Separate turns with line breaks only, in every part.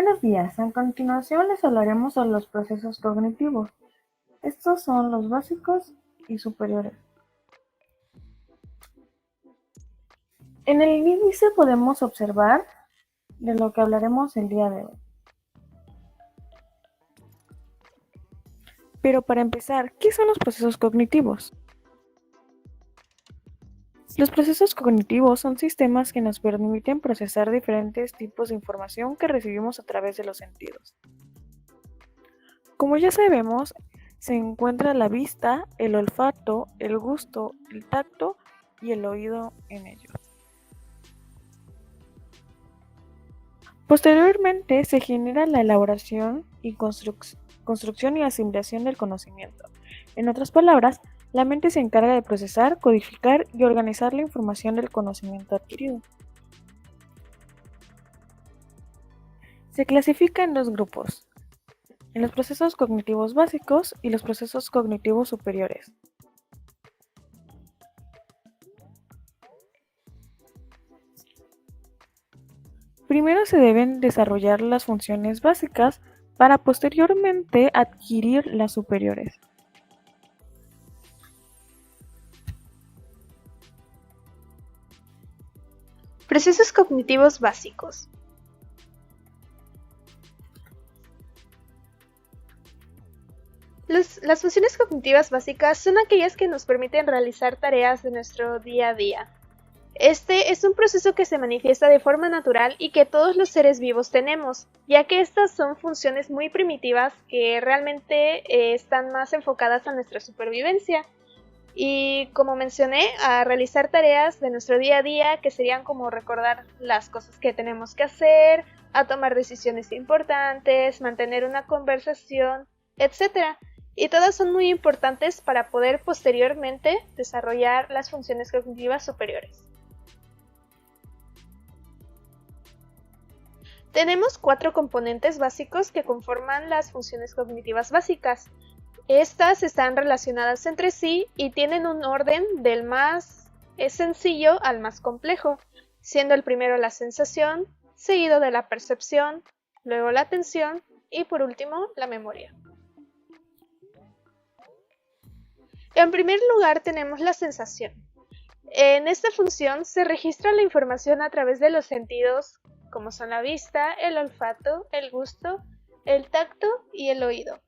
Buenos días, a continuación les hablaremos sobre los procesos cognitivos. Estos son los básicos y superiores. En el índice podemos observar de lo que hablaremos el día de hoy. Pero para empezar, ¿qué son los procesos cognitivos? Los procesos cognitivos son sistemas que nos permiten procesar diferentes tipos de información que recibimos a través de los sentidos. Como ya sabemos, se encuentra la vista, el olfato, el gusto, el tacto y el oído en ellos. Posteriormente se genera la elaboración y construcción y asimilación del conocimiento. En otras palabras, la mente se encarga de procesar, codificar y organizar la información del conocimiento adquirido. Se clasifica en dos grupos, en los procesos cognitivos básicos y los procesos cognitivos superiores. Primero se deben desarrollar las funciones básicas para posteriormente adquirir las superiores.
Procesos cognitivos básicos. Las funciones cognitivas básicas son aquellas que nos permiten realizar tareas de nuestro día a día. Este es un proceso que se manifiesta de forma natural y que todos los seres vivos tenemos, ya que estas son funciones muy primitivas que realmente están más enfocadas a nuestra supervivencia. Y como mencioné, a realizar tareas de nuestro día a día, que serían como recordar las cosas que tenemos que hacer, a tomar decisiones importantes, mantener una conversación, etc. Y todas son muy importantes para poder posteriormente desarrollar las funciones cognitivas superiores. Tenemos 4 componentes básicos que conforman las funciones cognitivas básicas. Estas están relacionadas entre sí y tienen un orden del más sencillo al más complejo, siendo el primero la sensación, seguido de la percepción, luego la atención y por último la memoria. En primer lugar tenemos la sensación. En esta función se registra la información a través de los sentidos, como son la vista, el olfato, el gusto, el tacto y el oído.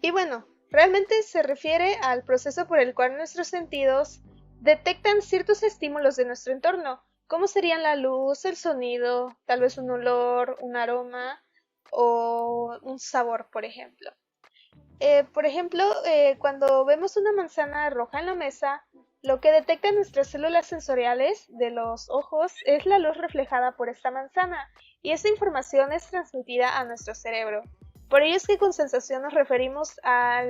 Y bueno, realmente se refiere al proceso por el cual nuestros sentidos detectan ciertos estímulos de nuestro entorno, como serían la luz, el sonido, tal vez un olor, un aroma o un sabor, por ejemplo. Cuando vemos una manzana roja en la mesa, lo que detectan nuestras células sensoriales de los ojos es la luz reflejada por esta manzana, y esa información es transmitida a nuestro cerebro. Por ello es que con sensación nos referimos a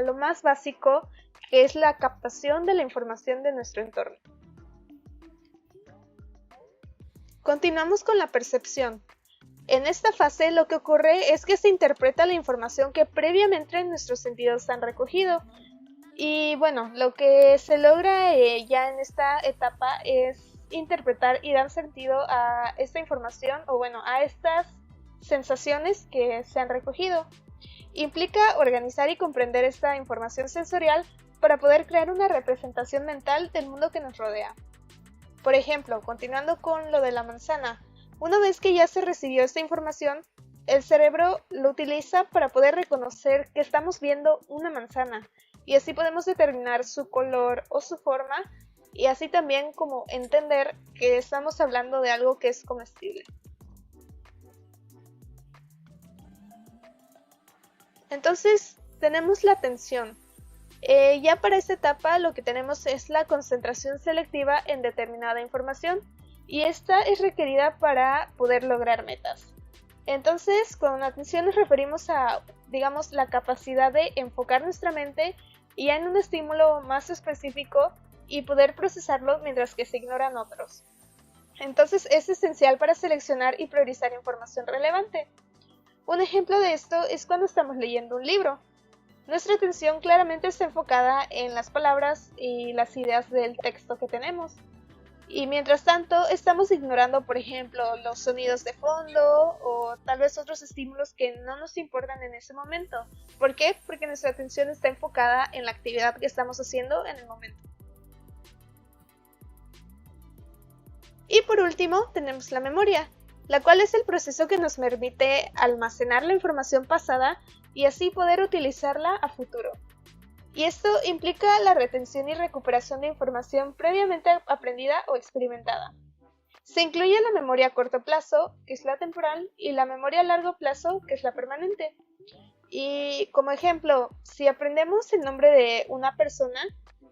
lo más básico, que es la captación de la información de nuestro entorno. Continuamos con la percepción. En esta fase lo que ocurre es que se interpreta la información que previamente nuestros sentidos han recogido. Y bueno, lo que se logra ya en esta etapa es interpretar y dar sentido a esta información o bueno, a estas sensaciones que se han recogido. Implica organizar y comprender esta información sensorial para poder crear una representación mental del mundo que nos rodea. Por ejemplo, continuando con lo de la manzana, una vez que ya se recibió esta información, el cerebro lo utiliza para poder reconocer que estamos viendo una manzana y así podemos determinar su color o su forma y así también como entender que estamos hablando de algo que es comestible. Entonces tenemos la atención. Ya para esta etapa lo que tenemos es la concentración selectiva en determinada información y esta es requerida para poder lograr metas. Entonces, con atención nos referimos a, digamos, la capacidad de enfocar nuestra mente ya en un estímulo más específico y poder procesarlo mientras que se ignoran otros. Entonces, es esencial para seleccionar y priorizar información relevante. Un ejemplo de esto es cuando estamos leyendo un libro. Nuestra atención claramente está enfocada en las palabras y las ideas del texto que tenemos. Y mientras tanto, estamos ignorando, por ejemplo, los sonidos de fondo o tal vez otros estímulos que no nos importan en ese momento. ¿Por qué? Porque nuestra atención está enfocada en la actividad que estamos haciendo en el momento. Y por último, tenemos la memoria, la cual es el proceso que nos permite almacenar la información pasada y así poder utilizarla a futuro. Y esto implica la retención y recuperación de información previamente aprendida o experimentada. Se incluye la memoria a corto plazo, que es la temporal, y la memoria a largo plazo, que es la permanente. Y como ejemplo, si aprendemos el nombre de una persona,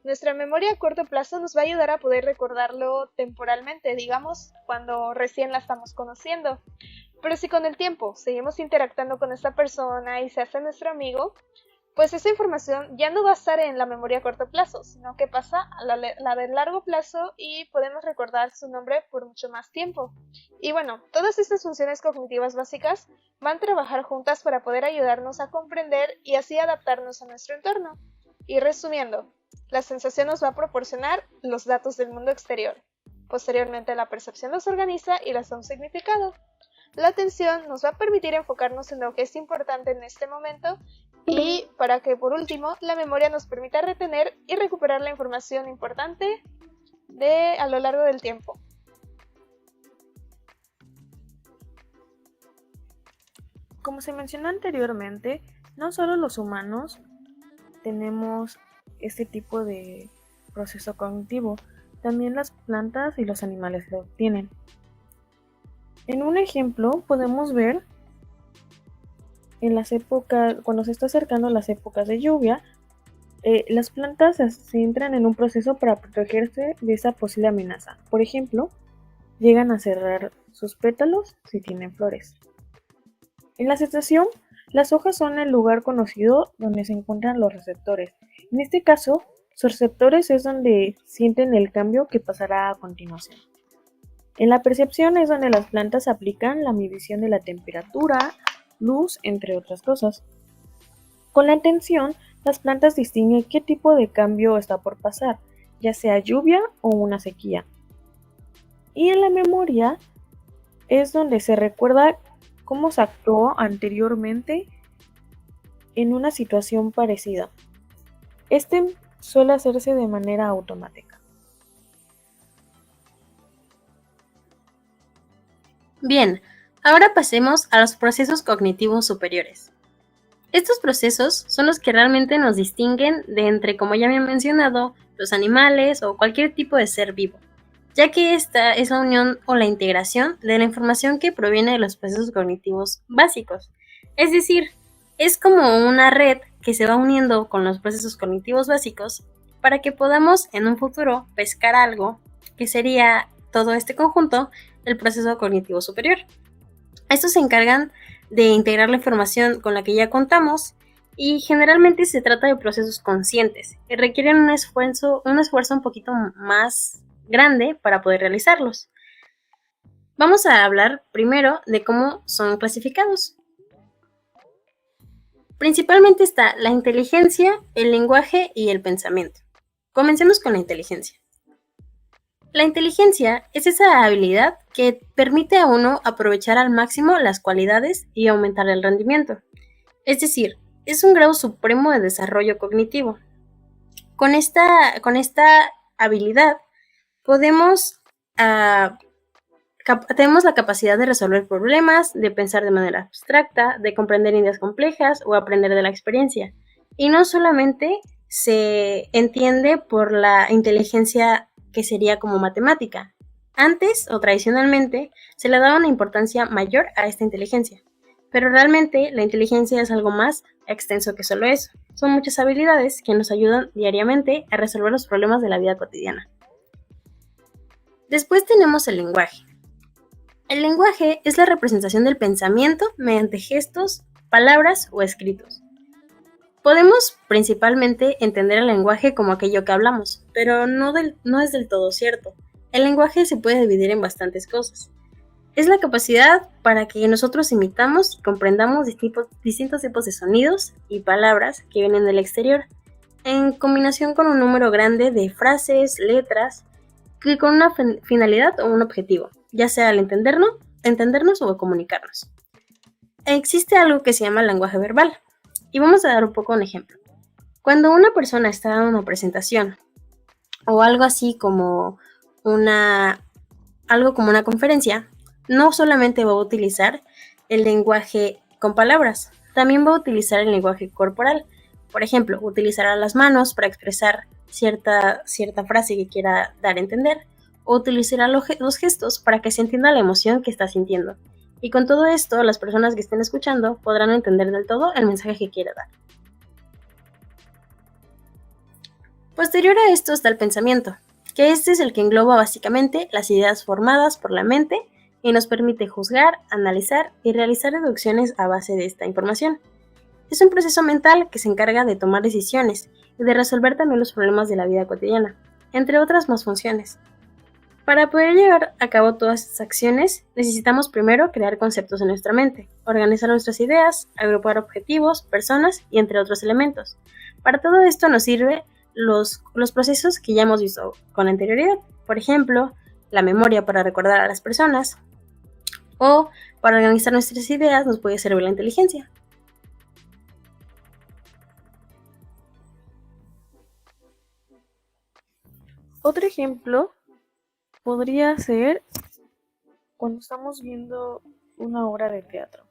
nuestra memoria a corto plazo nos va a ayudar a poder recordarlo temporalmente, digamos, cuando recién la estamos conociendo. Pero si con el tiempo seguimos interactuando con esta persona y se hace nuestro amigo, pues esa información ya no va a estar en la memoria a corto plazo, sino que pasa a la de largo plazo y podemos recordar su nombre por mucho más tiempo. Y bueno, todas estas funciones cognitivas básicas van a trabajar juntas para poder ayudarnos a comprender y así adaptarnos a nuestro entorno. Y resumiendo, la sensación nos va a proporcionar los datos del mundo exterior. Posteriormente la percepción los organiza y les da un significado. La atención nos va a permitir enfocarnos en lo que es importante en este momento y para que por último la memoria nos permita retener y recuperar la información importante a lo largo del tiempo.
Como se mencionó anteriormente, no solo los humanos tenemos este tipo de proceso cognitivo, también las plantas y los animales lo tienen. En un ejemplo podemos ver en las épocas, cuando se está acercando las épocas de lluvia, las plantas se entran en un proceso para protegerse de esa posible amenaza. Por ejemplo, llegan a cerrar sus pétalos si tienen flores. En la estación, las hojas son el lugar conocido donde se encuentran los receptores. En este caso, sus receptores es donde sienten el cambio que pasará a continuación. En la percepción es donde las plantas aplican la medición de la temperatura, luz, entre otras cosas. Con la atención, las plantas distinguen qué tipo de cambio está por pasar, ya sea lluvia o una sequía. Y en la memoria es donde se recuerda cómo se actuó anteriormente en una situación parecida. Este suele hacerse de manera automática.
Bien, ahora pasemos a los procesos cognitivos superiores. Estos procesos son los que realmente nos distinguen de entre, como ya me he mencionado, los animales o cualquier tipo de ser vivo, ya que esta es la unión o la integración de la información que proviene de los procesos cognitivos básicos. Es decir, es como una red que se va uniendo con los procesos cognitivos básicos para que podamos en un futuro pescar algo que sería todo este conjunto, el proceso cognitivo superior. Estos se encargan de integrar la información con la que ya contamos y generalmente se trata de procesos conscientes que requieren un esfuerzo un poquito más grande para poder realizarlos. Vamos a hablar primero de cómo son clasificados. Principalmente está la inteligencia, el lenguaje y el pensamiento. Comencemos con la inteligencia. La inteligencia es esa habilidad que permite a uno aprovechar al máximo las cualidades y aumentar el rendimiento. Es decir, es un grado supremo de desarrollo cognitivo. Con esta habilidad tenemos la capacidad de resolver problemas, de pensar de manera abstracta, de comprender ideas complejas o aprender de la experiencia. Y no solamente se entiende por la inteligencia que sería como matemática. Antes o tradicionalmente se le daba una importancia mayor a esta inteligencia, pero realmente la inteligencia es algo más extenso que solo eso. Son muchas habilidades que nos ayudan diariamente a resolver los problemas de la vida cotidiana. Después tenemos el lenguaje. El lenguaje es la representación del pensamiento mediante gestos, palabras o escritos. Podemos principalmente entender el lenguaje como aquello que hablamos, pero no es del todo cierto. El lenguaje se puede dividir en bastantes cosas. Es la capacidad para que nosotros imitamos y comprendamos distintos tipos de sonidos y palabras que vienen del exterior, en combinación con un número grande de frases, letras, que con una finalidad o un objetivo, ya sea al entendernos o comunicarnos. Existe algo que se llama lenguaje verbal, y vamos a dar un poco un ejemplo. Cuando una persona está dando una presentación o algo así como algo como una conferencia, no solamente va a utilizar el lenguaje con palabras, también va a utilizar el lenguaje corporal. Por ejemplo, utilizará las manos para expresar cierta frase que quiera dar a entender, o utilizará los gestos para que se entienda la emoción que está sintiendo. Y con todo esto, las personas que estén escuchando podrán entender del todo el mensaje que quiere dar. Posterior a esto está el pensamiento, que este es el que engloba básicamente las ideas formadas por la mente y nos permite juzgar, analizar y realizar deducciones a base de esta información. Es un proceso mental que se encarga de tomar decisiones y de resolver también los problemas de la vida cotidiana, entre otras más funciones. Para poder llevar a cabo todas estas acciones, necesitamos primero crear conceptos en nuestra mente, organizar nuestras ideas, agrupar objetivos, personas y entre otros elementos. Para todo esto nos sirve los procesos que ya hemos visto con anterioridad. Por ejemplo, la memoria para recordar a las personas, o para organizar nuestras ideas nos puede servir la inteligencia.
Otro ejemplo podría ser cuando estamos viendo una obra de teatro.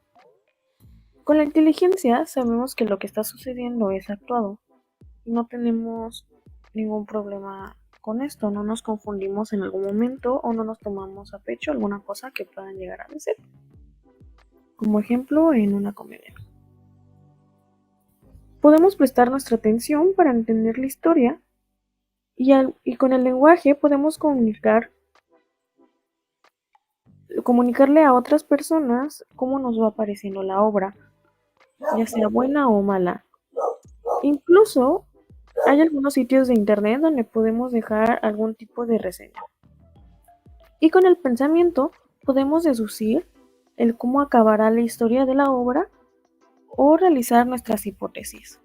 Con la inteligencia sabemos que lo que está sucediendo es actuado. No tenemos ningún problema con esto, no nos confundimos en algún momento o no nos tomamos a pecho alguna cosa que puedan llegar a decir. Como ejemplo, en una comedia. Podemos prestar nuestra atención para entender la historia y con el lenguaje podemos comunicarle a otras personas cómo nos va pareciendo la obra, ya sea buena o mala. Incluso hay algunos sitios de internet donde podemos dejar algún tipo de reseña. Y con el pensamiento podemos deducir el cómo acabará la historia de la obra o realizar nuestras hipótesis.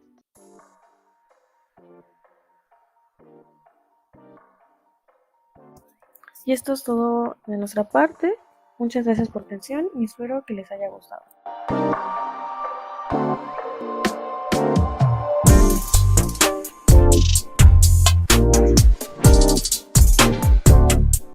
Y esto es todo de nuestra parte. Muchas gracias por atención y espero que les haya gustado.